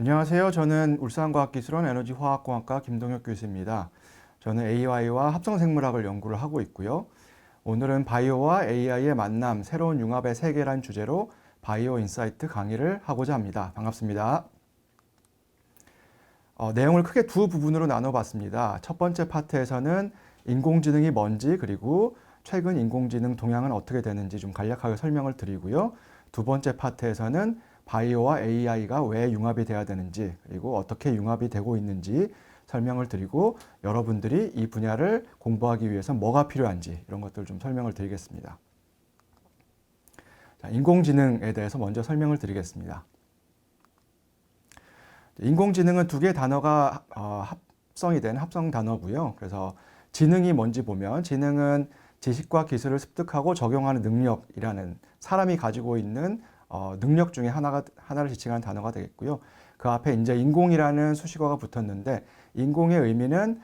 안녕하세요. 저는 울산과학기술원 에너지화학공학과 김동혁 교수입니다. 저는 AI와 합성생물학을 연구를 하고 있고요. 오늘은 바이오와 AI의 만남, 새로운 융합의 세계란 주제로 바이오 인사이트 강의를 하고자 합니다. 반갑습니다. 내용을 크게 두 부분으로 나눠봤습니다. 첫 번째 파트에서는 인공지능이 뭔지 그리고 최근 인공지능 동향은 어떻게 되는지 좀 간략하게 설명을 드리고요. 두 번째 파트에서는 바이오와 AI가 왜 융합이 돼야 되는지 그리고 어떻게 융합이 되고 있는지 설명을 드리고 여러분들이 이 분야를 공부하기 위해서 뭐가 필요한지 이런 것들 좀 설명을 드리겠습니다. 자, 인공지능에 대해서 먼저 설명을 드리겠습니다. 인공지능은 두 개의 단어가 합성이 된 합성 단어고요. 그래서 지능이 뭔지 보면 지능은 지식과 기술을 습득하고 적용하는 능력이라는 사람이 가지고 있는 능력 중에 하나를 지칭하는 단어가 되겠고요. 그 앞에 이제 인공이라는 수식어가 붙었는데 인공의 의미는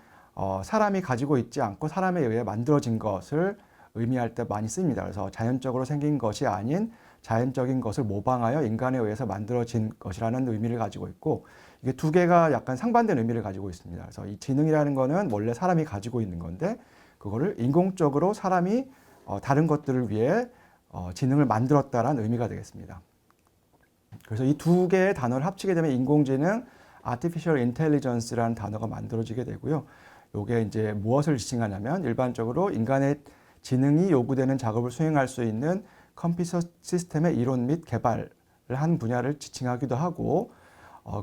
사람이 가지고 있지 않고 사람에 의해 만들어진 것을 의미할 때 많이 씁니다. 그래서 자연적으로 생긴 것이 아닌 자연적인 것을 모방하여 인간에 의해서 만들어진 것이라는 의미를 가지고 있고 이게 두 개가 약간 상반된 의미를 가지고 있습니다. 그래서 이 지능이라는 거는 원래 사람이 가지고 있는 건데 그거를 인공적으로 사람이 다른 것들을 위해 지능을 만들었다라는 의미가 되겠습니다. 그래서 이 두 개의 단어를 합치게 되면 인공지능, Artificial Intelligence라는 단어가 만들어지게 되고요. 이게 이제 무엇을 지칭하냐면 일반적으로 인간의 지능이 요구되는 작업을 수행할 수 있는 컴퓨터 시스템의 이론 및 개발을 한 분야를 지칭하기도 하고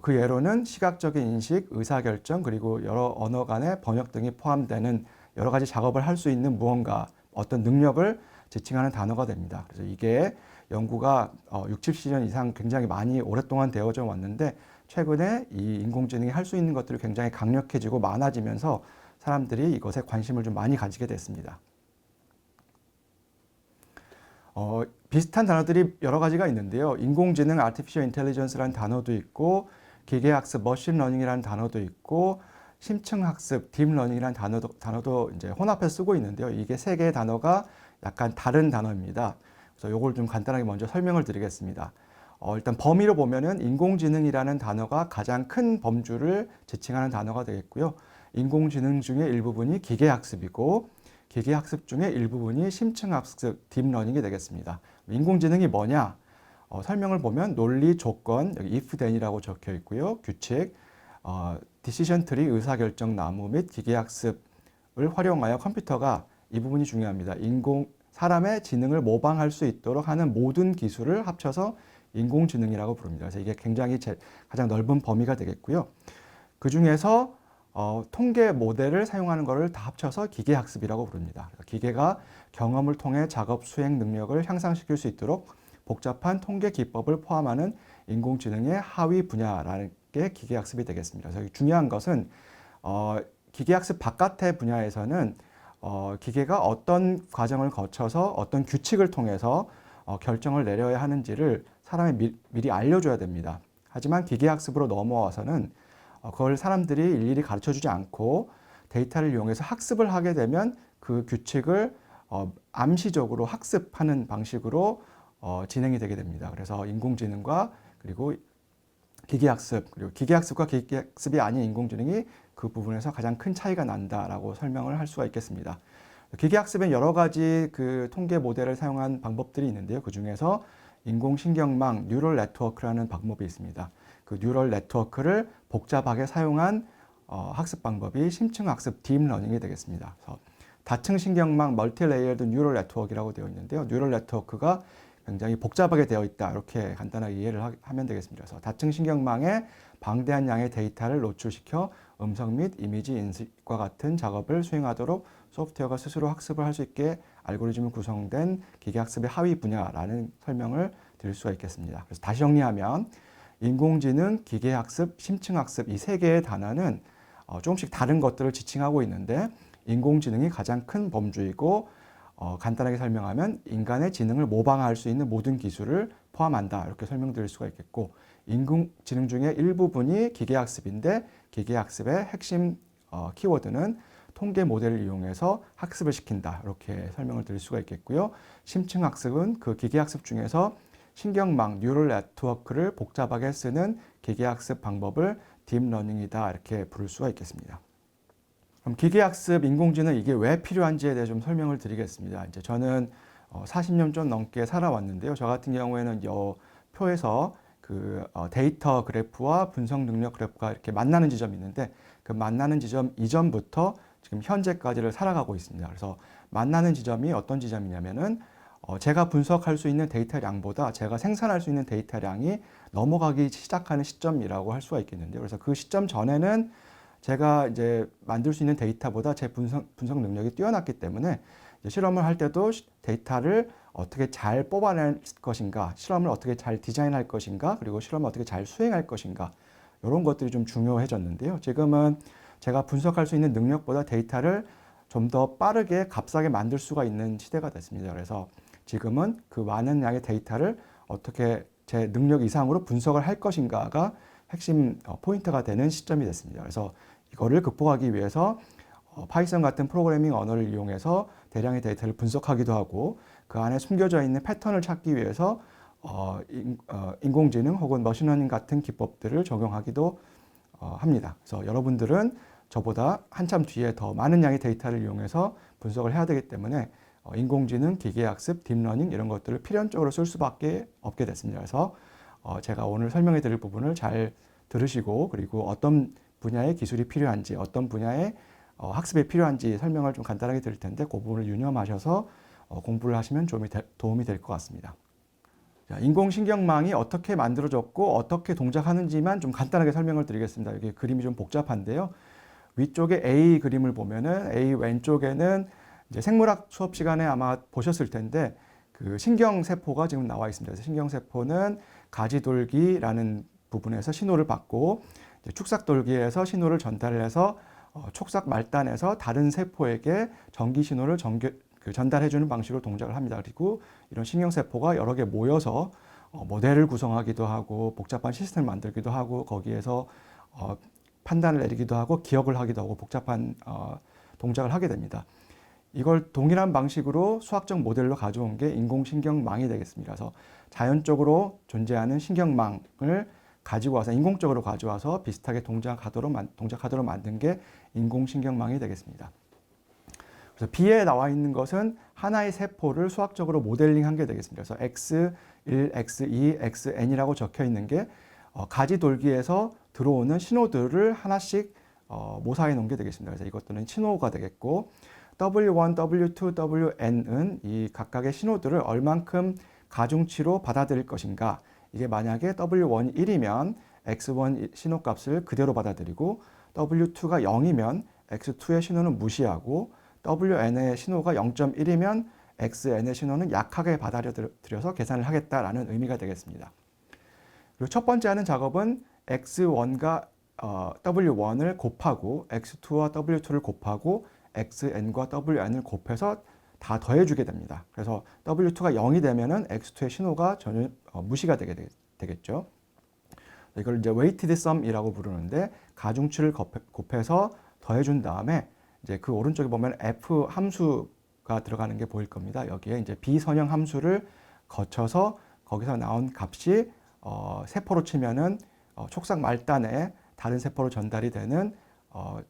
그 예로는 시각적인 인식, 의사결정 그리고 여러 언어 간의 번역 등이 포함되는 여러 가지 작업을 할 수 있는 무언가 어떤 능력을 지칭하는 단어가 됩니다. 그래서 이게 연구가 6, 70년 이상 굉장히 많이 오랫동안 되어져 왔는데 최근에 이 인공지능이 할 수 있는 것들이 굉장히 강력해지고 많아지면서 사람들이 이것에 관심을 좀 많이 가지게 됐습니다. 비슷한 단어들이 여러 가지가 있는데요. 인공지능, Artificial Intelligence라는 단어도 있고 기계학습, Machine Learning이라는 단어도 있고 심층학습, 딥러닝이라는 단어도 이제 혼합해서 쓰고 있는데요. 이게 세 개의 단어가 약간 다른 단어입니다. 그래서 이걸 좀 간단하게 먼저 설명을 드리겠습니다. 일단 범위로 보면은 인공지능이라는 단어가 가장 큰 범주를 지칭하는 단어가 되겠고요. 인공지능 중에 일부분이 기계학습이고 기계학습 중에 일부분이 심층학습, 딥러닝이 되겠습니다. 인공지능이 뭐냐? 설명을 보면 논리, 조건, 여기 if then이라고 적혀 있고요. 규칙, 디시전 트리, 의사결정 나무 및 기계학습을 활용하여 컴퓨터가 이 부분이 중요합니다. 사람의 지능을 모방할 수 있도록 하는 모든 기술을 합쳐서 인공지능이라고 부릅니다. 그래서 이게 굉장히 가장 넓은 범위가 되겠고요. 그 중에서 통계 모델을 사용하는 것을 다 합쳐서 기계학습이라고 부릅니다. 기계가 경험을 통해 작업 수행 능력을 향상시킬 수 있도록 복잡한 통계 기법을 포함하는 인공지능의 하위 분야라는 게 기계학습이 되겠습니다. 그래서 중요한 것은 기계학습 바깥의 분야에서는 기계가 어떤 과정을 거쳐서 어떤 규칙을 통해서 결정을 내려야 하는지를 사람이 미리 알려줘야 됩니다. 하지만 기계학습으로 넘어와서는 그걸 사람들이 일일이 가르쳐주지 않고 데이터를 이용해서 학습을 하게 되면 그 규칙을 암시적으로 학습하는 방식으로 진행이 되게 됩니다. 그래서 인공지능과 그리고 기계학습, 그리고 기계학습과 기계학습이 아닌 인공지능이 그 부분에서 가장 큰 차이가 난다라고 설명을 할 수가 있겠습니다. 기계학습엔 여러 가지 그 통계 모델을 사용한 방법들이 있는데요. 그 중에서 인공신경망, 뉴럴 네트워크라는 방법이 있습니다. 그 뉴럴 네트워크를 복잡하게 사용한 학습 방법이 심층학습 딥러닝이 되겠습니다. 그래서 다층 신경망 멀티레이어드 뉴럴 네트워크라고 되어 있는데요. 뉴럴 네트워크가 굉장히 복잡하게 되어 있다. 이렇게 간단하게 이해를 하면 되겠습니다. 그래서 다층 신경망에 방대한 양의 데이터를 노출시켜 음성 및 이미지 인식과 같은 작업을 수행하도록 소프트웨어가 스스로 학습을 할 수 있게 알고리즘을 구성된 기계학습의 하위 분야라는 설명을 드릴 수가 있겠습니다. 그래서 다시 정리하면 인공지능, 기계학습, 심층학습 이 세 개의 단어는 조금씩 다른 것들을 지칭하고 있는데 인공지능이 가장 큰 범주이고 간단하게 설명하면 인간의 지능을 모방할 수 있는 모든 기술을 포함한다. 이렇게 설명드릴 수가 있겠고 인공지능 중에 일부분이 기계학습인데 기계학습의 핵심 키워드는 통계 모델을 이용해서 학습을 시킨다. 이렇게 설명을 드릴 수가 있겠고요. 심층학습은 그 기계학습 중에서 신경망, 뉴럴 네트워크를 복잡하게 쓰는 기계학습 방법을 딥러닝이다 이렇게 부를 수가 있겠습니다. 그럼 기계학습, 인공지능 이게 왜 필요한지에 대해 좀 설명을 드리겠습니다. 이제 저는 40년 좀 넘게 살아왔는데요. 저 같은 경우에는 이 표에서 그 데이터 그래프와 분석 능력 그래프가 이렇게 만나는 지점이 있는데 그 만나는 지점 이전부터 지금 현재까지를 살아가고 있습니다. 그래서 만나는 지점이 어떤 지점이냐면은 제가 분석할 수 있는 데이터량보다 제가 생산할 수 있는 데이터량이 넘어가기 시작하는 시점이라고 할 수가 있겠는데요. 그래서 그 시점 전에는 제가 이제 만들 수 있는 데이터보다 제 분석 능력이 뛰어났기 때문에 실험을 할 때도 데이터를 어떻게 잘 뽑아낼 것인가, 실험을 어떻게 잘 디자인할 것인가, 그리고 실험을 어떻게 잘 수행할 것인가, 이런 것들이 좀 중요해졌는데요. 지금은 제가 분석할 수 있는 능력보다 데이터를 좀 더 빠르게 값싸게 만들 수가 있는 시대가 됐습니다. 그래서 지금은 그 많은 양의 데이터를 어떻게 제 능력 이상으로 분석을 할 것인가가 핵심 포인트가 되는 시점이 됐습니다. 그래서 이거를 극복하기 위해서 파이썬 같은 프로그래밍 언어를 이용해서 대량의 데이터를 분석하기도 하고 그 안에 숨겨져 있는 패턴을 찾기 위해서 인공지능 혹은 머신러닝 같은 기법들을 적용하기도 합니다. 그래서 여러분들은 저보다 한참 뒤에 더 많은 양의 데이터를 이용해서 분석을 해야 되기 때문에 인공지능, 기계학습, 딥러닝 이런 것들을 필연적으로 쓸 수밖에 없게 됐습니다. 그래서 제가 오늘 설명해 드릴 부분을 잘 들으시고 그리고 어떤 분야의 기술이 필요한지 어떤 분야의 학습이 필요한지 설명을 좀 간단하게 드릴 텐데 그 부분을 유념하셔서 공부를 하시면 도움이 될 것 같습니다. 자, 인공신경망이 어떻게 만들어졌고 어떻게 동작하는지만 좀 간단하게 설명을 드리겠습니다. 여기 그림이 좀 복잡한데요. 위쪽에 A 그림을 보면은 A 왼쪽에는 이제 생물학 수업 시간에 아마 보셨을 텐데 그 신경세포가 지금 나와 있습니다. 그래서 신경세포는 가지돌기라는 부분에서 신호를 받고 축삭돌기에서 신호를 전달을 해서 촉삭 말단에서 다른 세포에게 전기 신호를 전달해주는 방식으로 동작을 합니다. 그리고 이런 신경세포가 여러 개 모여서 모델을 구성하기도 하고 복잡한 시스템을 만들기도 하고 거기에서 판단을 내리기도 하고 기억을 하기도 하고 복잡한 동작을 하게 됩니다. 이걸 동일한 방식으로 수학적 모델로 가져온 게 인공신경망이 되겠습니다. 그래서 자연적으로 존재하는 신경망을 가지고 와서 인공적으로 가져와서 비슷하게 동작하도록 만든 게 인공신경망이 되겠습니다. 그래서 B에 나와 있는 것은 하나의 세포를 수학적으로 모델링한 게 되겠습니다. 그래서 X1, X2, Xn이라고 적혀 있는 게 가지돌기에서 들어오는 신호들을 하나씩 모사해 놓은 게 되겠습니다. 그래서 이것들은 신호가 되겠고 W1, W2, Wn은 이 각각의 신호들을 얼만큼 가중치로 받아들일 것인가. 이게 만약에 W1이 1이면 X1 신호값을 그대로 받아들이고 W2가 0이면 X2의 신호는 무시하고 WN의 신호가 0.1이면 XN의 신호는 약하게 받아들여서 계산을 하겠다라는 의미가 되겠습니다. 그리고 첫 번째 하는 작업은 X1과 W1을 곱하고 X2와 W2를 곱하고 XN과 WN을 곱해서 다 더해주게 됩니다. 그래서 W2가 0이 되면은 X2의 신호가 전혀 무시가 되겠죠. 이걸 이제 weighted sum이라고 부르는데 가중치를 곱해서 더해준 다음에 이제 그 오른쪽에 보면 F 함수가 들어가는 게 보일 겁니다. 여기에 이제 비선형 함수를 거쳐서 거기서 나온 값이 세포로 치면은 촉삭 말단에 다른 세포로 전달이 되는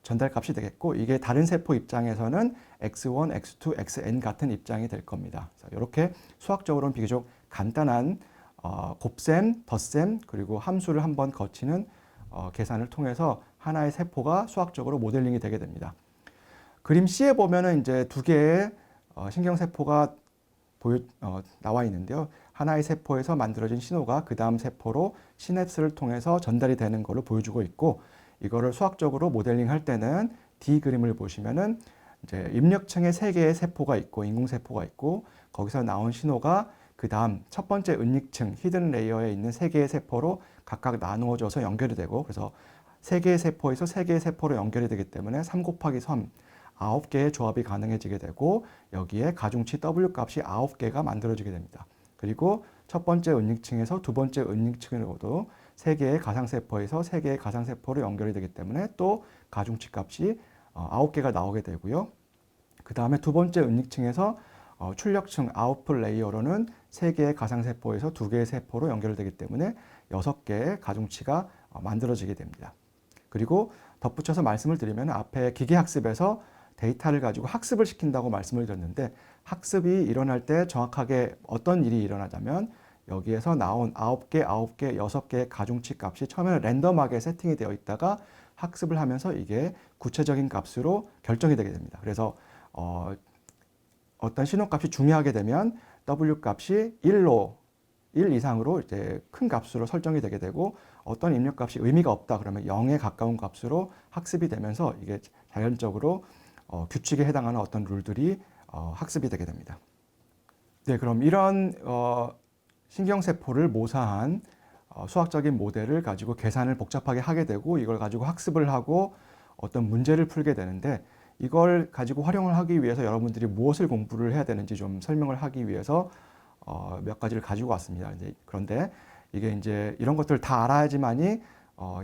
전달값이 되겠고 이게 다른 세포 입장에서는 X1, X2, Xn 같은 입장이 될 겁니다. 이렇게 수학적으로는 비교적 간단한 곱셈, 덧셈 그리고 함수를 한번 거치는 계산을 통해서 하나의 세포가 수학적으로 모델링이 되게 됩니다. 그림 C에 보면은 이제 두 개의 신경세포가 나와 있는데요. 하나의 세포에서 만들어진 신호가 그 다음 세포로 시냅스를 통해서 전달이 되는 것을 보여주고 있고 이거를 수학적으로 모델링 할 때는 D 그림을 보시면은 이제 입력층에 세 개의 세포가 있고 인공세포가 있고 거기서 나온 신호가 그 다음 첫 번째 은닉층 히든 레이어에 있는 세 개의 세포로 각각 나누어져서 연결이 되고 그래서 세 개의 세포에서 세 개의 세포로 연결이 되기 때문에 3 곱하기 3 9개의 조합이 가능해지게 되고 여기에 가중치 W 값이 9개가 만들어지게 됩니다. 그리고 첫 번째 은닉층에서 두 번째 은닉층으로도 3개의 가상세포에서 3개의 가상세포로 연결이 되기 때문에 또 가중치 값이 9개가 나오게 되고요. 그 다음에 두 번째 은닉층에서 출력층 아웃풋 레이어로는 3개의 가상세포에서 2개의 세포로 연결되기 때문에 6개의 가중치가 만들어지게 됩니다. 그리고 덧붙여서 말씀을 드리면 앞에 기계학습에서 데이터를 가지고 학습을 시킨다고 말씀을 드렸는데 학습이 일어날 때 정확하게 어떤 일이 일어나자면 여기에서 나온 9개, 6개의 가중치 값이 처음에는 랜덤하게 세팅이 되어 있다가 학습을 하면서 이게 구체적인 값으로 결정이 되게 됩니다. 그래서 어떤 신호값이 중요하게 되면 W 값이 1 이상으로 이제 큰 값으로 설정이 되게 되고 어떤 입력값이 의미가 없다 그러면 0에 가까운 값으로 학습이 되면서 이게 자연적으로 규칙에 해당하는 어떤 룰들이 학습이 되게 됩니다. 네, 그럼 이런 신경세포를 모사한 수학적인 모델을 가지고 계산을 복잡하게 하게 되고 이걸 가지고 학습을 하고 어떤 문제를 풀게 되는데 이걸 가지고 활용을 하기 위해서 여러분들이 무엇을 공부를 해야 되는지 좀 설명을 하기 위해서 몇 가지를 가지고 왔습니다. 그런데 이게 이제 이런 것들을 다 알아야지만이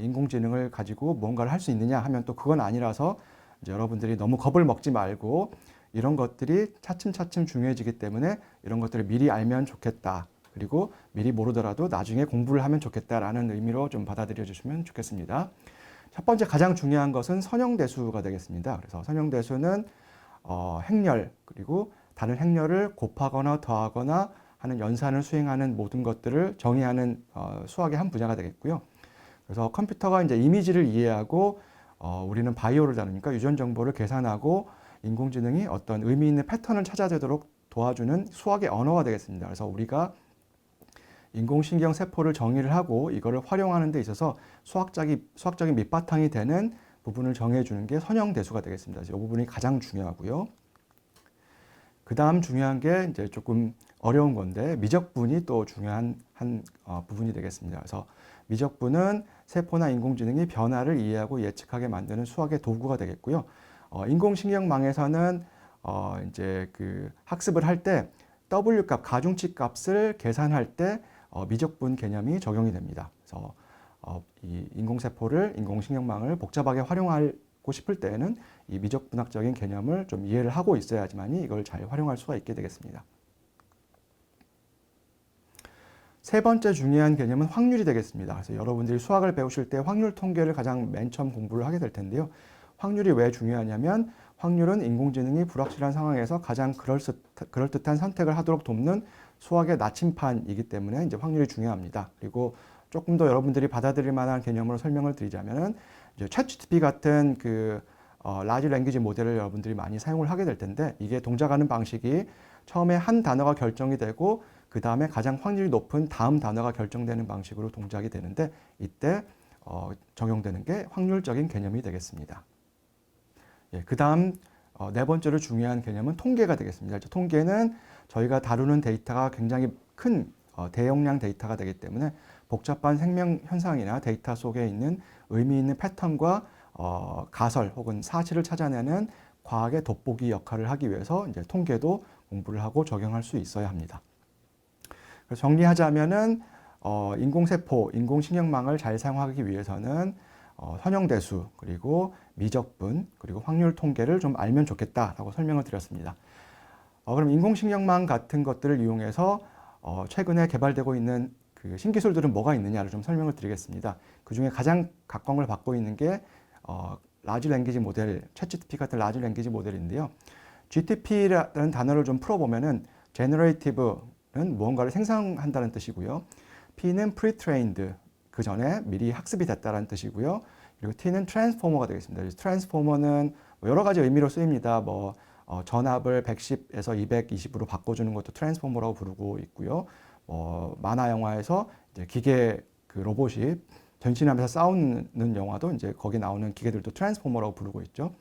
인공지능을 가지고 뭔가를 할 수 있느냐 하면 또 그건 아니라서 이제 여러분들이 너무 겁을 먹지 말고 이런 것들이 차츰차츰 중요해지기 때문에 이런 것들을 미리 알면 좋겠다. 그리고 미리 모르더라도 나중에 공부를 하면 좋겠다라는 의미로 좀 받아들여 주시면 좋겠습니다. 첫 번째 가장 중요한 것은 선형대수가 되겠습니다. 그래서 선형대수는 행렬 그리고 다른 행렬을 곱하거나 더하거나 하는 연산을 수행하는 모든 것들을 정의하는 수학의 한 분야가 되겠고요. 그래서 컴퓨터가 이제 이미지를 이해하고 우리는 바이오를 다루니까 유전 정보를 계산하고 인공지능이 어떤 의미 있는 패턴을 찾아내도록 도와주는 수학의 언어가 되겠습니다. 그래서 우리가 인공신경 세포를 정의를 하고 이거를 활용하는 데 있어서 수학적인 밑바탕이 되는 부분을 정해주는 게 선형대수가 되겠습니다. 이 부분이 가장 중요하고요. 그 다음 중요한 게 이제 조금 어려운 건데 미적분이 또 중요한 한 부분이 되겠습니다. 그래서 미적분은 세포나 인공지능이 변화를 이해하고 예측하게 만드는 수학의 도구가 되겠고요. 인공신경망에서는 이제 그 학습을 할 때 W 값, 가중치 값을 계산할 때 미적분 개념이 적용이 됩니다. 그래서 이 인공세포를, 인공신경망을 복잡하게 활용하고 싶을 때에는 이 미적분학적인 개념을 좀 이해를 하고 있어야지만이 이걸 잘 활용할 수가 있게 되겠습니다. 세 번째 중요한 개념은 확률이 되겠습니다. 그래서 여러분들이 수학을 배우실 때 확률 통계를 가장 맨 처음 공부를 하게 될 텐데요. 확률이 왜 중요하냐면 확률은 인공지능이 불확실한 상황에서 가장 그럴듯한 선택을 하도록 돕는 수학의 나침판이기 때문에 이제 확률이 중요합니다. 그리고 조금 더 여러분들이 받아들일 만한 개념으로 설명을 드리자면은 이제 챗GPT 같은 그 라지 랭귀지 모델을 여러분들이 많이 사용을 하게 될 텐데 이게 동작하는 방식이 처음에 한 단어가 결정이 되고 그 다음에 가장 확률이 높은 다음 단어가 결정되는 방식으로 동작이 되는데 이때 적용되는 게 확률적인 개념이 되겠습니다. 예, 그 다음 네 번째로 중요한 개념은 통계가 되겠습니다. 통계는 저희가 다루는 데이터가 굉장히 큰 대용량 데이터가 되기 때문에 복잡한 생명 현상이나 데이터 속에 있는 의미 있는 패턴과 가설 혹은 사실을 찾아내는 과학의 돋보기 역할을 하기 위해서 이제 통계도 공부를 하고 적용할 수 있어야 합니다. 그래서 정리하자면은 인공세포, 인공신경망을 잘 사용하기 위해서는 선형대수, 그리고 미적분, 그리고 확률 통계를 좀 알면 좋겠다라고 설명을 드렸습니다. 그럼 인공신경망 같은 것들을 이용해서 최근에 개발되고 있는 그 신기술들은 뭐가 있느냐를 좀 설명을 드리겠습니다. 그 중에 가장 각광을 받고 있는 게 라지 랭귀지 모델, 챗GPT 같은 라지 랭귀지 모델인데요. GTP라는 단어를 좀 풀어보면은 generative는 무언가를 생성한다는 뜻이고요. P는 pre-trained, 그 전에 미리 학습이 됐다는 뜻이고요. 그리고 T는 트랜스포머가 되겠습니다. 트랜스포머는 여러 가지 의미로 쓰입니다. 전압을 110에서 220으로 바꿔주는 것도 트랜스포머라고 부르고 있고요. 만화 영화에서 이제 기계 그 로봇이 전신하면서 싸우는 영화도 이제 거기 나오는 기계들도 트랜스포머라고 부르고 있죠.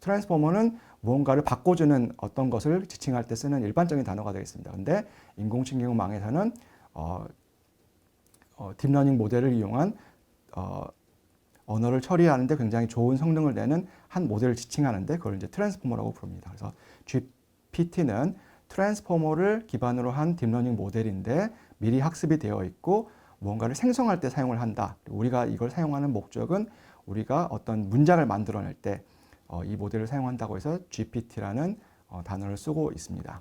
트랜스포머는 무언가를 바꿔주는 어떤 것을 지칭할 때 쓰는 일반적인 단어가 되겠습니다. 근데 인공신경망에서는 딥러닝 모델을 이용한 언어를 처리하는데 굉장히 좋은 성능을 내는 한 모델을 지칭하는데 그걸 이제 트랜스포머라고 부릅니다. 그래서 GPT는 트랜스포머를 기반으로 한 딥러닝 모델인데 미리 학습이 되어 있고 무언가를 생성할 때 사용을 한다. 우리가 이걸 사용하는 목적은 우리가 어떤 문장을 만들어낼 때 이 모델을 사용한다고 해서 GPT라는 단어를 쓰고 있습니다.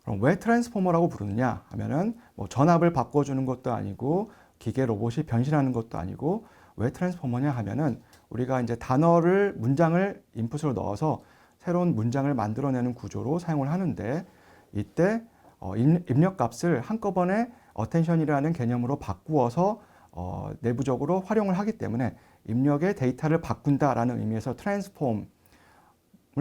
그럼 왜 트랜스포머라고 부르느냐 하면은 뭐 전압을 바꿔주는 것도 아니고 기계 로봇이 변신하는 것도 아니고 왜 트랜스포머냐 하면은 우리가 이제 단어를 문장을 인풋으로 넣어서 새로운 문장을 만들어내는 구조로 사용을 하는데 이때 입력 값을 한꺼번에 어텐션이라는 개념으로 바꾸어서 내부적으로 활용을 하기 때문에 입력의 데이터를 바꾼다라는 의미에서 트랜스폼을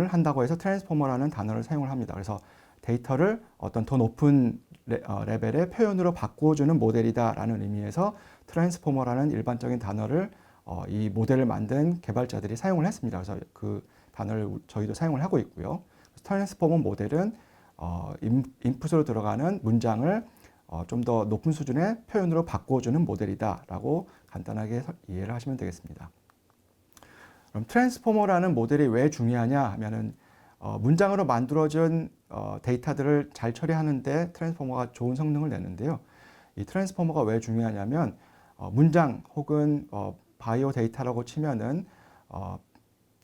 한다고 해서 트랜스포머라는 단어를 사용을 합니다. 그래서 데이터를 어떤 더 높은 레벨의 표현으로 바꾸어주는 모델이다라는 의미에서 트랜스포머라는 일반적인 단어를 이 모델을 만든 개발자들이 사용을 했습니다. 그래서 그 단어를 저희도 사용을 하고 있고요. 트랜스포머 모델은 인풋으로 들어가는 문장을 좀 더 높은 수준의 표현으로 바꿔주는 모델이다라고 간단하게 이해를 하시면 되겠습니다. 그럼 트랜스포머라는 모델이 왜 중요하냐 하면은 문장으로 만들어진 데이터들을 잘 처리하는데 트랜스포머가 좋은 성능을 내는데요. 이 트랜스포머가 왜 중요하냐면 문장 혹은 바이오 데이터라고 치면은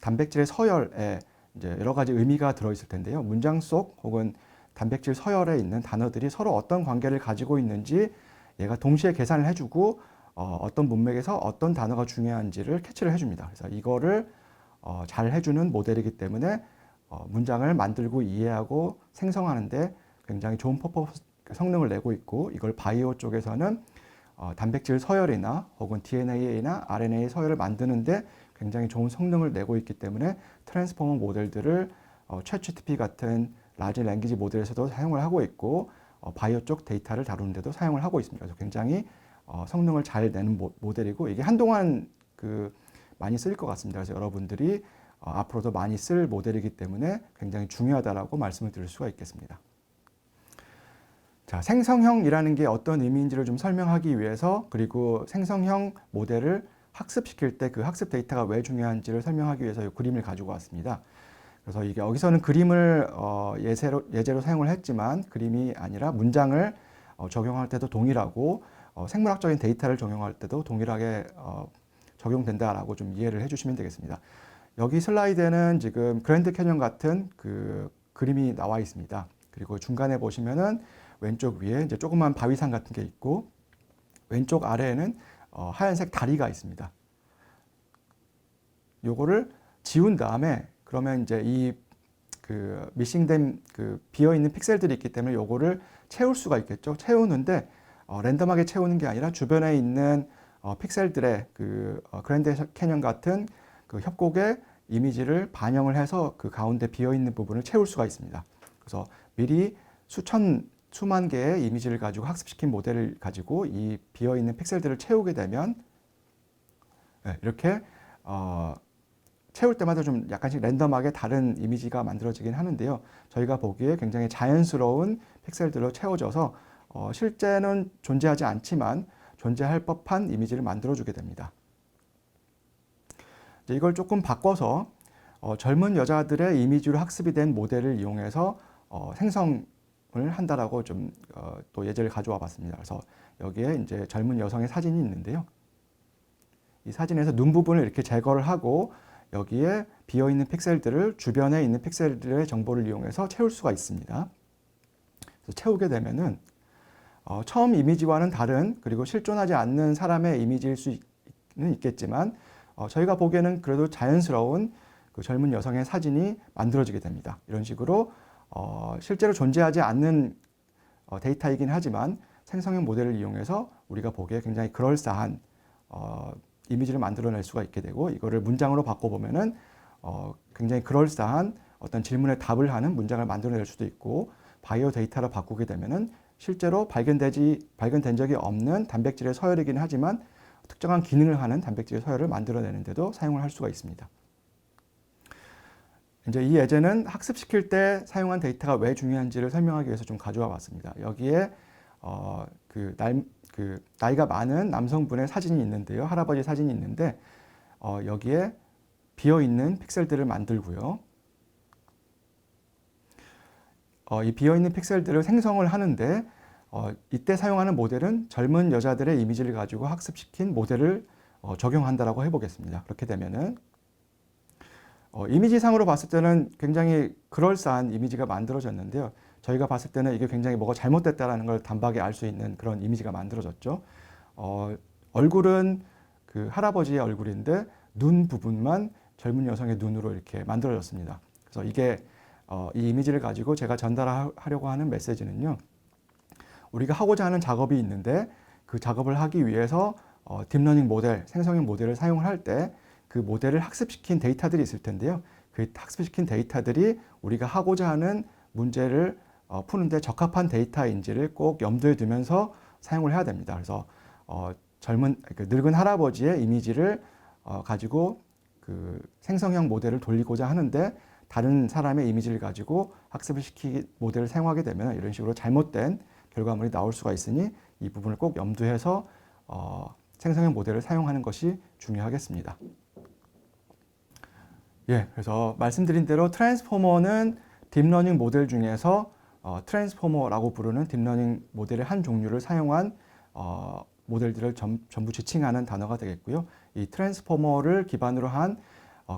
단백질의 서열에 이제 여러 가지 의미가 들어있을 텐데요. 문장 속 혹은 단백질 서열에 있는 단어들이 서로 어떤 관계를 가지고 있는지 얘가 동시에 계산을 해주고 어떤 문맥에서 어떤 단어가 중요한지를 캐치를 해줍니다. 그래서 이거를 잘 해주는 모델이기 때문에 문장을 만들고 이해하고 생성하는데 굉장히 좋은 퍼포먼스 성능을 내고 있고 이걸 바이오 쪽에서는 단백질 서열이나 혹은 DNA나 RNA 서열을 만드는데 굉장히 좋은 성능을 내고 있기 때문에 트랜스포머 모델들을 챗GPT 같은 라지 랭귀지 모델에서도 사용을 하고 있고 바이오 쪽 데이터를 다루는 데도 사용을 하고 있습니다. 그래서 굉장히 성능을 잘 내는 모델이고 이게 한동안 많이 쓰일 것 같습니다. 그래서 여러분들이 앞으로도 많이 쓸 모델이기 때문에 굉장히 중요하다라고 말씀을 드릴 수가 있겠습니다. 자, 생성형이라는 게 어떤 의미인지를 좀 설명하기 위해서 그리고 생성형 모델을 학습시킬 때 그 학습 데이터가 왜 중요한지를 설명하기 위해서 이 그림을 가지고 왔습니다. 그래서 이게 여기서는 그림을 예제로 사용을 했지만 그림이 아니라 문장을 적용할 때도 동일하고 생물학적인 데이터를 적용할 때도 동일하게 적용된다라고 좀 이해를 해주시면 되겠습니다. 여기 슬라이드에는 지금 그랜드 캐년 같은 그 그림이 나와 있습니다. 그리고 중간에 보시면은 왼쪽 위에 이제 조그만 바위산 같은 게 있고 왼쪽 아래에는 하얀색 다리가 있습니다. 요거를 지운 다음에 그러면 이제 이 그 미싱된 그 비어 있는 픽셀들이 있기 때문에 요거를 채울 수가 있겠죠. 채우는데 랜덤하게 채우는 게 아니라 주변에 있는 픽셀들의 그 그랜드 캐년 같은 그 협곡의 이미지를 반영을 해서 그 가운데 비어 있는 부분을 채울 수가 있습니다. 그래서 미리 수만 개의 이미지를 가지고 학습시킨 모델을 가지고 이 비어 있는 픽셀들을 채우게 되면 이렇게 채울 때마다 좀 약간씩 랜덤하게 다른 이미지가 만들어지긴 하는데요. 저희가 보기에 굉장히 자연스러운 픽셀들로 채워져서 실제는 존재하지 않지만 존재할 법한 이미지를 만들어주게 됩니다. 이걸 조금 바꿔서 젊은 여자들의 이미지로 학습이 된 모델을 이용해서 생성을 한다라고 좀 또 예제를 가져와 봤습니다. 그래서 여기에 이제 젊은 여성의 사진이 있는데요. 이 사진에서 눈 부분을 이렇게 제거를 하고 여기에 비어 있는 픽셀들을 주변에 있는 픽셀들의 정보를 이용해서 채울 수가 있습니다. 그래서 채우게 되면은 처음 이미지와는 다른 그리고 실존하지 않는 사람의 이미지일 수는 있겠지만 저희가 보기에는 그래도 자연스러운 그 젊은 여성의 사진이 만들어지게 됩니다. 이런 식으로 실제로 존재하지 않는 데이터이긴 하지만 생성형 모델을 이용해서 우리가 보기에 굉장히 그럴싸한 이미지를 만들어낼 수가 있게 되고 이거를 문장으로 바꿔보면은 굉장히 그럴싸한 어떤 질문에 답을 하는 문장을 만들어낼 수도 있고 바이오 데이터로 바꾸게 되면은 실제로 발견된 적이 없는 단백질의 서열이긴 하지만 특정한 기능을 하는 단백질의 서열을 만들어내는 데도 사용을 할 수가 있습니다. 이제 이 예제는 학습시킬 때 사용한 데이터가 왜 중요한지를 설명하기 위해서 좀 가져와 봤습니다. 여기에 나이가 많은 남성분의 사진이 있는데요. 할아버지 사진이 있는데 여기에 비어있는 픽셀들을 만들고요. 이 비어있는 픽셀들을 생성을 하는데 이때 사용하는 모델은 젊은 여자들의 이미지를 가지고 학습시킨 모델을 적용한다라고 해보겠습니다. 그렇게 되면은 이미지상으로 봤을 때는 굉장히 그럴싸한 이미지가 만들어졌는데요. 저희가 봤을 때는 이게 굉장히 뭐가 잘못됐다라는 걸 단박에 알 수 있는 그런 이미지가 만들어졌죠. 얼굴은 그 할아버지의 얼굴인데 눈 부분만 젊은 여성의 눈으로 이렇게 만들어졌습니다. 그래서 이게 이 이미지를 가지고 제가 전달하려고 하는 메시지는요. 우리가 하고자 하는 작업이 있는데 그 작업을 하기 위해서 딥러닝 모델, 생성형 모델을 사용을 할 때 그 모델을 학습시킨 데이터들이 있을 텐데요. 그 학습시킨 데이터들이 우리가 하고자 하는 문제를 푸는데 적합한 데이터인지를 꼭 염두에 두면서 사용을 해야 됩니다. 그래서 그 늙은 할아버지의 이미지를 가지고 그 생성형 모델을 돌리고자 하는데 다른 사람의 이미지를 가지고 학습을 시키 모델을 사용하게 되면 이런 식으로 잘못된 결과물이 나올 수가 있으니 이 부분을 꼭 염두해서 생성형 모델을 사용하는 것이 중요하겠습니다. 예, 그래서 말씀드린 대로 트랜스포머는 딥러닝 모델 중에서 트랜스포머라고 부르는 딥러닝 모델의 한 종류를 사용한 모델들을 전부 지칭하는 단어가 되겠고요. 이 트랜스포머를 기반으로 한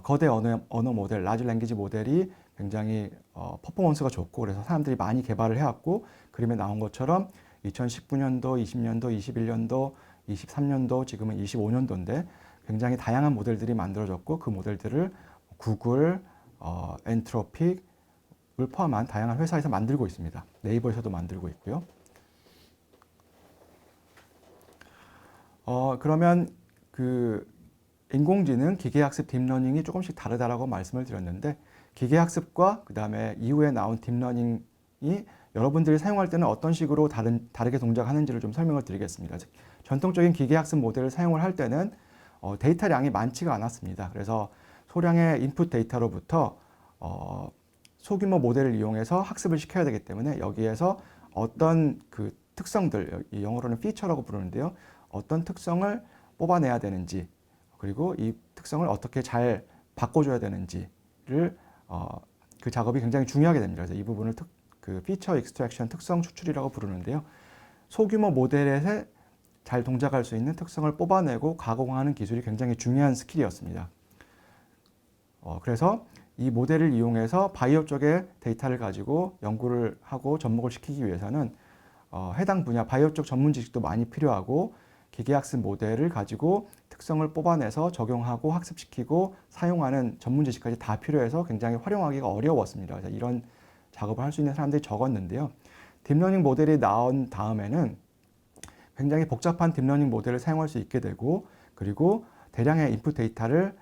거대 언어 모델, 라지 랭귀지 모델이 굉장히 퍼포먼스가 좋고 그래서 사람들이 많이 개발을 해왔고 그림에 나온 것처럼 2019년도, 20년도, 21년도, 23년도, 지금은 25년도인데 굉장히 다양한 모델들이 만들어졌고 그 모델들을 구글, 엔트로픽을 포함한 다양한 회사에서 만들고 있습니다. 네이버에서도 만들고 있고요. 그러면 그 인공지능, 기계학습, 딥러닝이 조금씩 다르다라고 말씀을 드렸는데 기계학습과 그 다음에 이후에 나온 딥러닝이 여러분들이 사용할 때는 어떤 식으로 다르게 동작하는지를 좀 설명을 드리겠습니다. 즉, 전통적인 기계학습 모델을 사용을 할 때는 데이터량이 많지가 않았습니다. 그래서 소량의 인풋 데이터로부터 소규모 모델을 이용해서 학습을 시켜야 되기 때문에 여기에서 어떤 그 특성들, 영어로는 피처라고 부르는데요. 어떤 특성을 뽑아내야 되는지 그리고 이 특성을 어떻게 잘 바꿔줘야 되는지를 그 작업이 굉장히 중요하게 됩니다. 그래서 이 부분을 그 피처 익스트랙션 특성 추출이라고 부르는데요. 소규모 모델에 잘 동작할 수 있는 특성을 뽑아내고 가공하는 기술이 굉장히 중요한 스킬이었습니다. 그래서 이 모델을 이용해서 바이오 쪽의 데이터를 가지고 연구를 하고 접목을 시키기 위해서는 해당 분야 바이오 쪽 전문 지식도 많이 필요하고 기계학습 모델을 가지고 특성을 뽑아내서 적용하고 학습시키고 사용하는 전문 지식까지 다 필요해서 굉장히 활용하기가 어려웠습니다. 그래서 이런 작업을 할 수 있는 사람들이 적었는데요. 딥러닝 모델이 나온 다음에는 굉장히 복잡한 딥러닝 모델을 사용할 수 있게 되고 그리고 대량의 인풋 데이터를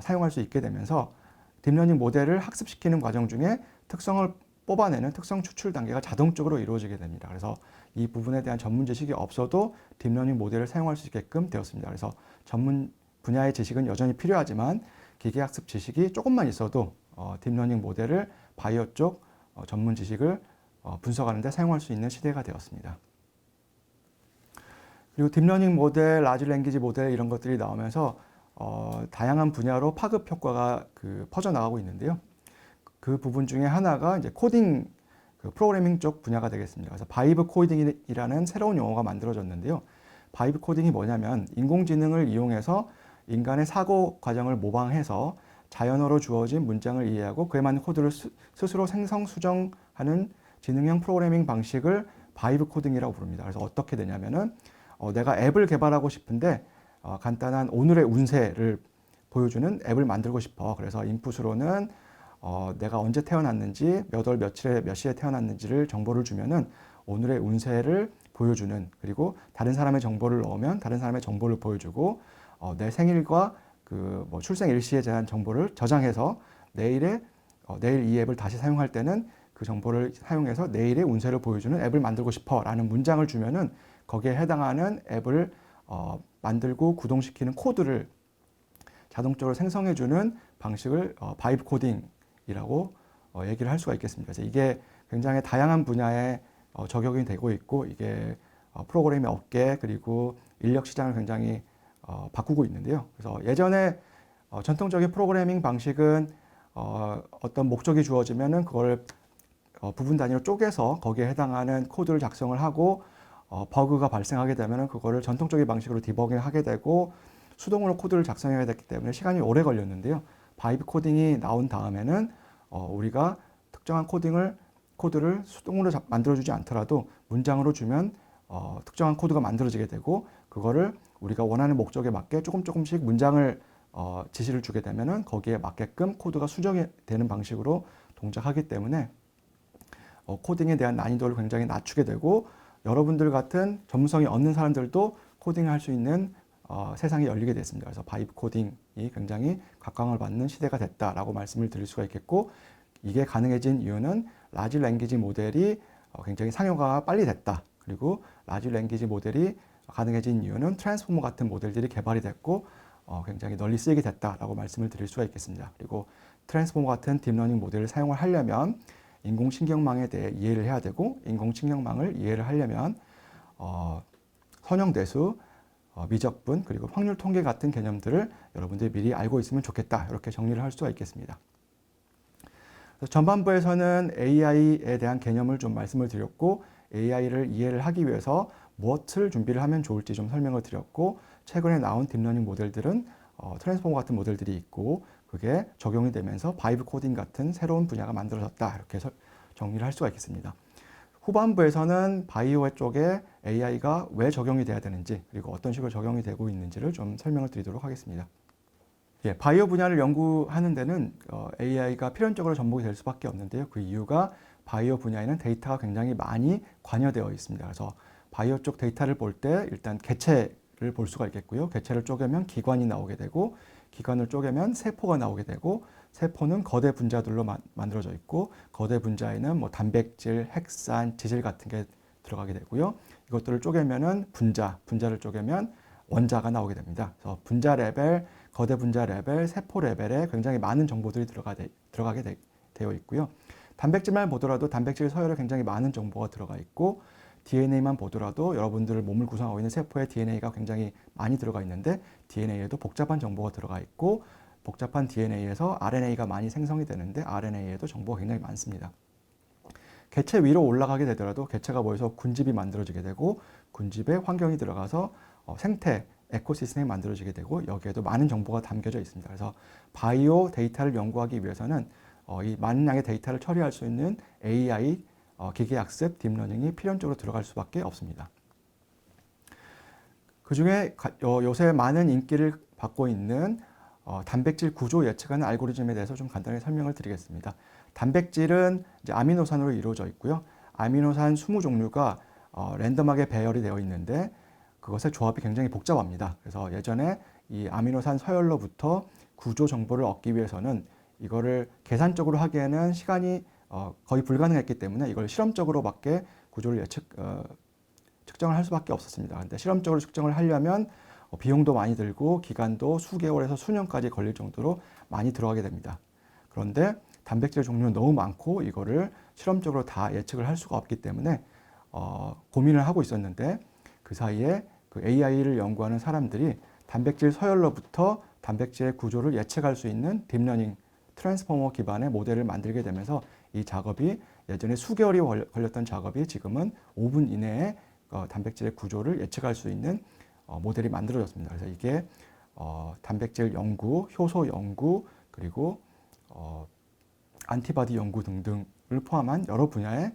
사용할 수 있게 되면서 딥러닝 모델을 학습시키는 과정 중에 특성을 뽑아내는 특성 추출 단계가 자동적으로 이루어지게 됩니다. 그래서 이 부분에 대한 전문 지식이 없어도 딥러닝 모델을 사용할 수 있게끔 되었습니다. 그래서 전문 분야의 지식은 여전히 필요하지만 기계학습 지식이 조금만 있어도 딥러닝 모델을 바이오 쪽 전문 지식을 분석하는 데 사용할 수 있는 시대가 되었습니다. 그리고 딥러닝 모델, 라지 랭귀지 모델 이런 것들이 나오면서 다양한 분야로 파급 효과가 퍼져나가고 있는데요. 그 부분 중에 하나가 이제 코딩, 프로그래밍 쪽 분야가 되겠습니다. 그래서 바이브 코딩이라는 새로운 용어가 만들어졌는데요. 바이브 코딩이 뭐냐면 인공지능을 이용해서 인간의 사고 과정을 모방해서 자연어로 주어진 문장을 이해하고 그에 맞는 코드를 스스로 생성, 수정하는 지능형 프로그래밍 방식을 바이브 코딩이라고 부릅니다. 그래서 어떻게 되냐면은 내가 앱을 개발하고 싶은데 간단한 오늘의 운세를 보여주는 앱을 만들고 싶어. 그래서 인풋으로는 내가 언제 태어났는지, 몇 월 며칠에 몇 시에 태어났는지를 정보를 주면은 오늘의 운세를 보여주는 그리고 다른 사람의 정보를 넣으면 다른 사람의 정보를 보여주고 내 생일과 뭐 출생 일시에 대한 정보를 저장해서 내일 이 앱을 다시 사용할 때는 그 정보를 사용해서 내일의 운세를 보여주는 앱을 만들고 싶어 라는 문장을 주면은 거기에 해당하는 앱을 만들고 구동시키는 코드를 자동적으로 생성해주는 방식을 바이브 코딩이라고 얘기를 할 수가 있겠습니다. 그래서 이게 굉장히 다양한 분야에 적용이 되고 있고 이게 프로그래밍 업계 그리고 인력 시장을 굉장히 바꾸고 있는데요. 그래서 예전에 전통적인 프로그래밍 방식은 어떤 목적이 주어지면은 그걸 부분 단위로 쪼개서 거기에 해당하는 코드를 작성을 하고 버그가 발생하게 되면은 그거를 전통적인 방식으로 디버깅하게 되고 수동으로 코드를 작성해야 됐기 때문에 시간이 오래 걸렸는데요. 바이브 코딩이 나온 다음에는 우리가 특정한 코딩을 코드를 수동으로 만들어주지 않더라도 문장으로 주면 특정한 코드가 만들어지게 되고, 그거를 우리가 원하는 목적에 맞게 조금씩 문장을 지시를 주게 되면은 거기에 맞게끔 코드가 수정이 되는 방식으로 동작하기 때문에 코딩에 대한 난이도를 굉장히 낮추게 되고, 여러분들 같은 전문성이 없는 사람들도 코딩을 할 수 있는 세상이 열리게 됐습니다. 그래서 바이브 코딩이 굉장히 각광을 받는 시대가 됐다라고 말씀을 드릴 수가 있겠고, 이게 가능해진 이유는 라지 랭귀지 모델이 굉장히 상용화가 빨리 됐다. 그리고 라지 랭귀지 모델이 가능해진 이유는 트랜스포머 같은 모델들이 개발이 됐고 굉장히 널리 쓰이게 됐다라고 말씀을 드릴 수가 있겠습니다. 그리고 트랜스포머 같은 딥러닝 모델을 사용을 하려면 인공신경망에 대해 이해를 해야 되고, 인공신경망을 이해를 하려면 선형대수, 미적분, 그리고 확률 통계 같은 개념들을 여러분들이 미리 알고 있으면 좋겠다. 이렇게 정리를 할 수가 있겠습니다. 그래서 전반부에서는 AI에 대한 개념을 좀 말씀을 드렸고, AI를 이해를 하기 위해서 무엇을 준비를 하면 좋을지 좀 설명을 드렸고, 최근에 나온 딥러닝 모델들은 트랜스포머 같은 모델들이 있고, 그게 적용이 되면서 바이브 코딩 같은 새로운 분야가 만들어졌다. 이렇게 정리를 할 수가 있겠습니다. 후반부에서는 바이오 쪽에 AI가 왜 적용이 돼야 되는지, 그리고 어떤 식으로 적용이 되고 있는지를 좀 설명을 드리도록 하겠습니다. 예, 바이오 분야를 연구하는 데는 AI가 필연적으로 접목이 될 수밖에 없는데요. 그 이유가 바이오 분야에는 데이터가 굉장히 많이 관여되어 있습니다. 그래서 바이오 쪽 데이터를 볼 때 일단 개체를 볼 수가 있겠고요. 개체를 쪼개면 기관이 나오게 되고, 기관을 쪼개면 세포가 나오게 되고, 세포는 거대 분자들로 만들어져 있고, 거대 분자에는 뭐 단백질, 핵산, 지질 같은 게 들어가게 되고요. 이것들을 쪼개면은 분자를 쪼개면 원자가 나오게 됩니다. 그래서 분자 레벨, 거대 분자 레벨, 세포 레벨에 굉장히 많은 정보들이 들어가게 되어 있고요. 단백질만 보더라도 단백질 서열에 굉장히 많은 정보가 들어가 있고, DNA만 보더라도 여러분들 몸을 구성하고 있는 세포에 DNA가 굉장히 많이 들어가 있는데, DNA에도 복잡한 정보가 들어가 있고, 복잡한 DNA에서 RNA가 많이 생성이 되는데 RNA에도 정보가 굉장히 많습니다. 개체 위로 올라가게 되더라도 개체가 모여서 군집이 만들어지게 되고, 군집에 환경이 들어가서 생태, 에코시스템이 만들어지게 되고, 여기에도 많은 정보가 담겨져 있습니다. 그래서 바이오 데이터를 연구하기 위해서는 이 많은 양의 데이터를 처리할 수 있는 AI, 기계학습, 딥러닝이 필연적으로 들어갈 수밖에 없습니다. 그 중에 요새 많은 인기를 받고 있는 단백질 구조 예측하는 알고리즘에 대해서 좀 간단히 설명을 드리겠습니다. 단백질은 이제 아미노산으로 이루어져 있고요. 아미노산 20종류가 랜덤하게 배열이 되어 있는데, 그것의 조합이 굉장히 복잡합니다. 그래서 예전에 이 아미노산 서열로부터 구조 정보를 얻기 위해서는 이거를 계산적으로 하기에는 시간이 거의 불가능했기 때문에 이걸 실험적으로밖에 구조를 측정을 할 수밖에 없었습니다. 근데 실험적으로 측정을 하려면 비용도 많이 들고 기간도 수개월에서 수년까지 걸릴 정도로 많이 들어가게 됩니다. 그런데 단백질 종류는 너무 많고 이거를 실험적으로 다 예측을 할 수가 없기 때문에 고민을 하고 있었는데, 그 사이에 그 AI를 연구하는 사람들이 단백질 서열로부터 단백질의 구조를 예측할 수 있는 딥러닝 트랜스포머 기반의 모델을 만들게 되면서 이 작업이 예전에 수개월이 걸렸던 작업이 지금은 5분 이내에 단백질의 구조를 예측할 수 있는 모델이 만들어졌습니다. 그래서 이게 단백질 연구, 효소 연구, 그리고 안티바디 연구 등등을 포함한 여러 분야에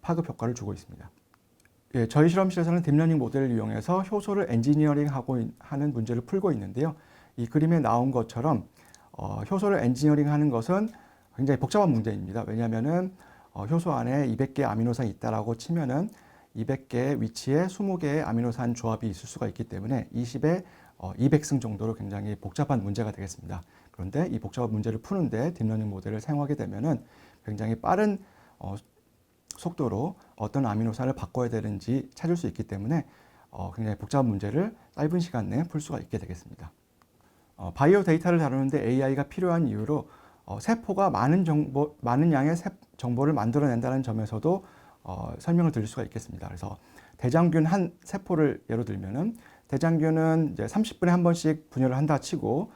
파급 효과를 주고 있습니다. 예, 저희 실험실에서는 딥러닝 모델을 이용해서 효소를 엔지니어링하고 하는 문제를 풀고 있는데요. 이 그림에 나온 것처럼 효소를 엔지니어링하는 것은 굉장히 복잡한 문제입니다. 왜냐하면은 효소 안에 200개 아미노산이 있다라고 치면은 200개의 위치에 20개의 아미노산 조합이 있을 수가 있기 때문에 20에 200승 정도로 굉장히 복잡한 문제가 되겠습니다. 그런데 이 복잡한 문제를 푸는데 딥러닝 모델을 사용하게 되면은 굉장히 빠른 속도로 어떤 아미노산을 바꿔야 되는지 찾을 수 있기 때문에 굉장히 복잡한 문제를 짧은 시간 내에 풀 수가 있게 되겠습니다. 바이오 데이터를 다루는데 AI가 필요한 이유로 세포가 많은 양의 정보를 만들어낸다는 점에서도 설명을 드릴 수가 있겠습니다. 그래서 대장균 한 세포를 예로 들면은 대장균은 이제 30분에 한 번씩 분열을 한다 치고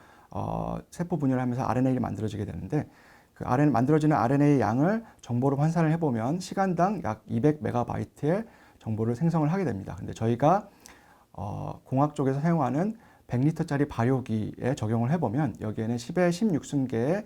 세포 분열을 하면서 RNA를 만들어지게 되는데, 그 만들어지는 RNA의 양을 정보로 환산을 해보면 시간당 약 200메가바이트의 정보를 생성을 하게 됩니다. 근데 저희가 공학 쪽에서 사용하는 100리터짜리 발효기에 적용을 해보면 여기에는 10에 16승계의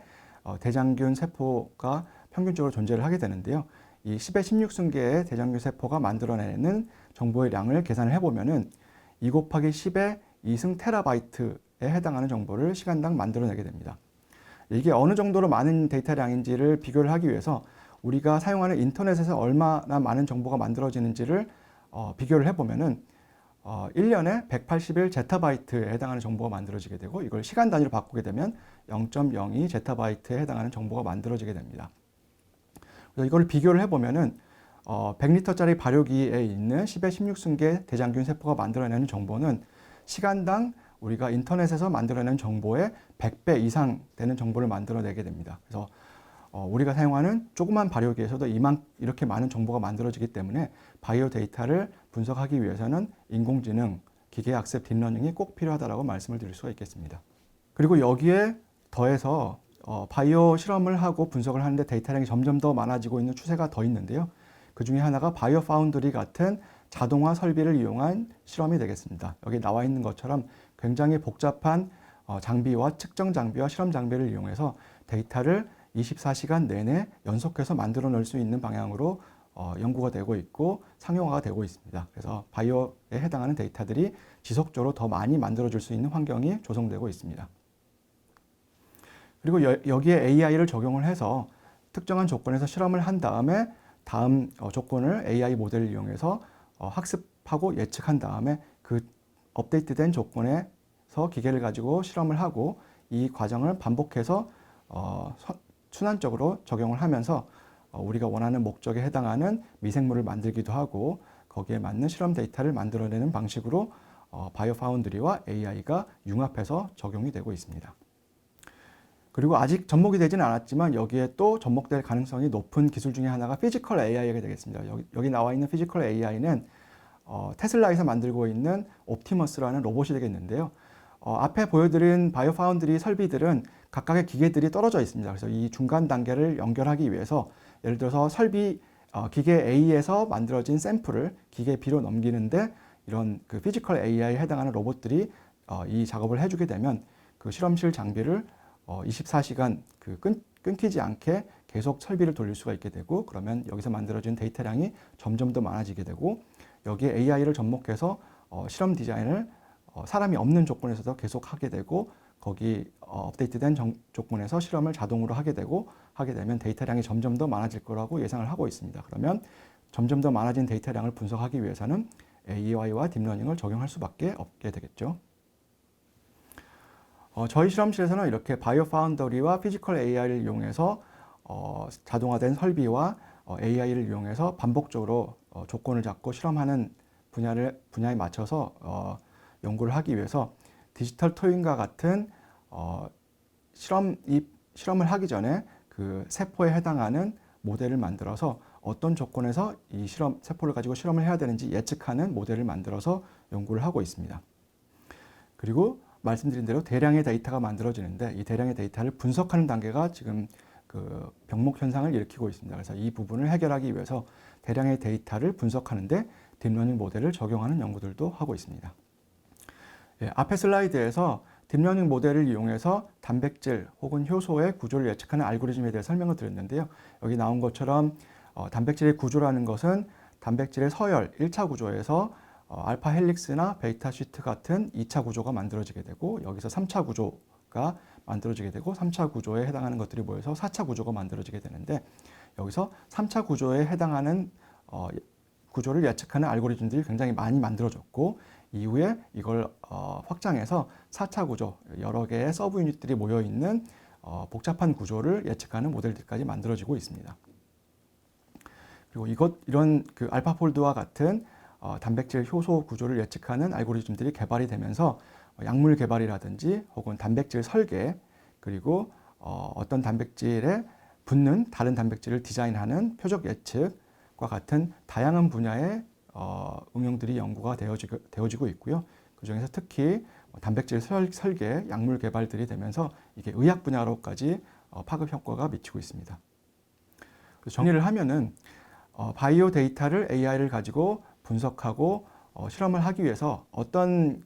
대장균 세포가 평균적으로 존재를 하게 되는데요. 이 10의 16승계의 대장균 세포가 만들어내는 정보의 양을 계산을 해보면은 2 곱하기 10의 2승 테라바이트에 해당하는 정보를 시간당 만들어내게 됩니다. 이게 어느 정도로 많은 데이터량인지를 비교를 하기 위해서 우리가 사용하는 인터넷에서 얼마나 많은 정보가 만들어지는지를 비교를 해보면은 1년에 181 제타바이트에 해당하는 정보가 만들어지게 되고, 이걸 시간 단위로 바꾸게 되면 0.02 제타바이트에 해당하는 정보가 만들어지게 됩니다. 그래서 이걸 비교를 해보면은 100리터짜리 발효기에 있는 10의 16승계 대장균 세포가 만들어내는 정보는 시간당 우리가 인터넷에서 만들어내는 정보의 100배 이상 되는 정보를 만들어내게 됩니다. 그래서 우리가 사용하는 조그만 발효기에서도 이렇게 많은 정보가 만들어지기 때문에 바이오 데이터를 분석하기 위해서는 인공지능, 기계학습, 딥러닝이 꼭 필요하다고 말씀을 드릴 수가 있겠습니다. 그리고 여기에 더해서 바이오 실험을 하고 분석을 하는데 데이터량이 점점 더 많아지고 있는 추세가 더 있는데요. 그 중에 하나가 바이오 파운드리 같은 자동화 설비를 이용한 실험이 되겠습니다. 여기 나와 있는 것처럼 굉장히 복잡한 장비와 측정 장비와 실험 장비를 이용해서 데이터를 24시간 내내 연속해서 만들어낼 수 있는 방향으로 연구가 되고 있고 상용화가 되고 있습니다. 그래서 바이오에 해당하는 데이터들이 지속적으로 더 많이 만들어질 수 있는 환경이 조성되고 있습니다. 그리고 여기에 AI를 적용을 해서 특정한 조건에서 실험을 한 다음에 다음 조건을 AI 모델을 이용해서 학습하고 예측한 다음에 그 업데이트된 조건에서 기계를 가지고 실험을 하고 이 과정을 반복해서 순환적으로 적용을 하면서 우리가 원하는 목적에 해당하는 미생물을 만들기도 하고 거기에 맞는 실험 데이터를 만들어내는 방식으로 바이오 파운드리와 AI가 융합해서 적용이 되고 있습니다. 그리고 아직 접목이 되지는 않았지만 여기에 또 접목될 가능성이 높은 기술 중에 하나가 피지컬 AI가 되겠습니다. 여기 나와 있는 피지컬 AI는 테슬라에서 만들고 있는 옵티머스라는 로봇이 되겠는데요. 앞에 보여드린 바이오 파운드리 설비들은 각각의 기계들이 떨어져 있습니다. 그래서 이 중간 단계를 연결하기 위해서 예를 들어서 기계 A에서 만들어진 샘플을 기계 B로 넘기는데 이런 그 피지컬 AI에 해당하는 로봇들이 이 작업을 해주게 되면 그 실험실 장비를 24시간 끊기지 않게 계속 설비를 돌릴 수가 있게 되고, 그러면 여기서 만들어진 데이터량이 점점 더 많아지게 되고, 여기에 AI를 접목해서 실험 디자인을 사람이 없는 조건에서도 계속 하게 되고, 거기 업데이트된 조건에서 실험을 자동으로 하게 되면 데이터량이 점점 더 많아질 거라고 예상을 하고 있습니다. 그러면 점점 더 많아진 데이터량을 분석하기 위해서는 AI와 딥러닝을 적용할 수밖에 없게 되겠죠. 저희 실험실에서는 이렇게 바이오 파운더리와 피지컬 AI를 이용해서 자동화된 설비와 AI를 이용해서 반복적으로 조건을 잡고 실험하는 분야에 맞춰서 연구를 하기 위해서 디지털 트윈과 같은 실험을 하기 전에 그 세포에 해당하는 모델을 만들어서 어떤 조건에서 이 세포를 가지고 실험을 해야 되는지 예측하는 모델을 만들어서 연구를 하고 있습니다. 그리고 말씀드린 대로 대량의 데이터가 만들어지는데 이 대량의 데이터를 분석하는 단계가 지금 그 병목 현상을 일으키고 있습니다. 그래서 이 부분을 해결하기 위해서 대량의 데이터를 분석하는데 딥러닝 모델을 적용하는 연구들도 하고 있습니다. 앞의 슬라이드에서 딥러닝 모델을 이용해서 단백질 혹은 효소의 구조를 예측하는 알고리즘에 대해 설명을 드렸는데요. 여기 나온 것처럼 단백질의 구조라는 것은 단백질의 서열 1차 구조에서 알파 헬릭스나 베이타 시트 같은 2차 구조가 만들어지게 되고, 여기서 3차 구조가 만들어지게 되고 3차 구조에 해당하는 것들이 모여서 4차 구조가 만들어지게 되는데, 여기서 3차 구조에 해당하는 구조를 예측하는 알고리즘들이 굉장히 많이 만들어졌고, 이후에 이걸 확장해서 4차 구조, 여러 개의 서브 유닛들이 모여있는 복잡한 구조를 예측하는 모델들까지 만들어지고 있습니다. 그리고 이런 그 알파폴드와 같은 단백질 효소 구조를 예측하는 알고리즘들이 개발이 되면서 약물 개발이라든지 혹은 단백질 설계, 그리고 어떤 단백질에 붙는 다른 단백질을 디자인하는 표적 예측과 같은 다양한 분야의 응용들이 연구가 되어지고 있고요. 그 중에서 특히 단백질 설계, 약물 개발들이 되면서 이게 의학 분야로까지 파급 효과가 미치고 있습니다. 정리를 하면은 바이오 데이터를 AI를 가지고 분석하고 실험을 하기 위해서 어떤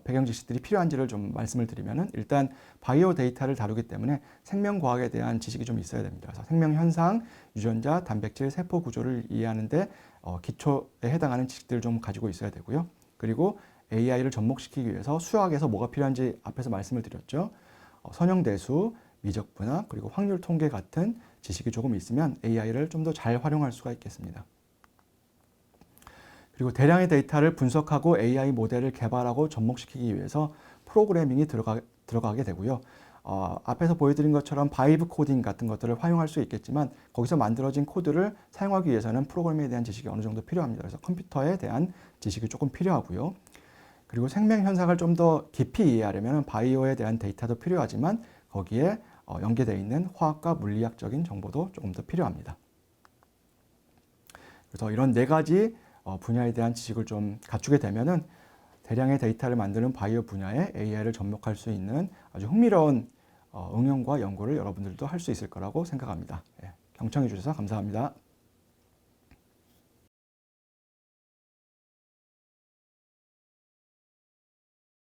배경 지식들이 필요한지를 좀 말씀을 드리면은 일단 바이오 데이터를 다루기 때문에 생명과학에 대한 지식이 좀 있어야 됩니다. 그래서 생명 현상, 유전자, 단백질, 세포 구조를 이해하는데 기초에 해당하는 지식들을 좀 가지고 있어야 되고요. 그리고 AI를 접목시키기 위해서 수학에서 뭐가 필요한지 앞에서 말씀을 드렸죠. 선형대수, 미적분학, 그리고 확률 통계 같은 지식이 조금 있으면 AI를 좀 더 잘 활용할 수가 있겠습니다. 그리고 대량의 데이터를 분석하고 AI 모델을 개발하고 접목시키기 위해서 프로그래밍이 들어가게 되고요. 앞에서 보여드린 것처럼 바이브 코딩 같은 것들을 활용할 수 있겠지만 거기서 만들어진 코드를 사용하기 위해서는 프로그래밍에 대한 지식이 어느 정도 필요합니다. 그래서 컴퓨터에 대한 지식이 조금 필요하고요. 그리고 생명 현상을 좀 더 깊이 이해하려면 바이오에 대한 데이터도 필요하지만 거기에 연계되어 있는 화학과 물리학적인 정보도 조금 더 필요합니다. 그래서 이런 네 가지 분야에 대한 지식을 좀 갖추게 되면은 대량의 데이터를 만드는 바이오 분야에 AI를 접목할 수 있는 아주 흥미로운 응용과 연구를 여러분들도 할 수 있을 거라고 생각합니다. 경청해 주셔서 감사합니다.